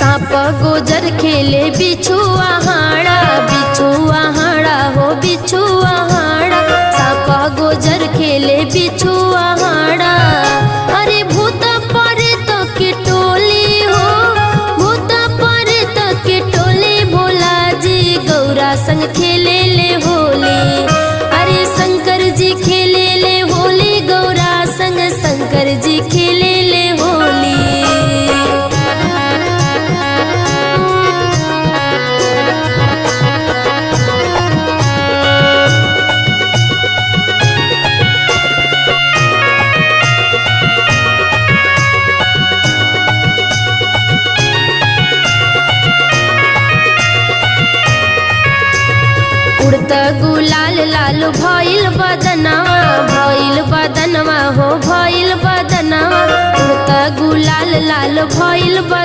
सांप गोजर खेले बिछुआ हाड़ा, बिछुआ हाड़ा हो बिछुआ हाड़ा। सांप गोजर खेले बिछुआ हाड़ा। अरे भूत प्रेत की टोली हो, भूत प्रेत की टोली। भोला जी गौरा संग खेले ले होली। अरे शंकर जी खेले ले होली, गौरा संग शंकर जी खेले ले होली। उड़ता गुलाल लाल भइल बदनवा, भइल बदनवा हो भइल बदनवा। उड़ता गुलाल लाल भइल बदनवा।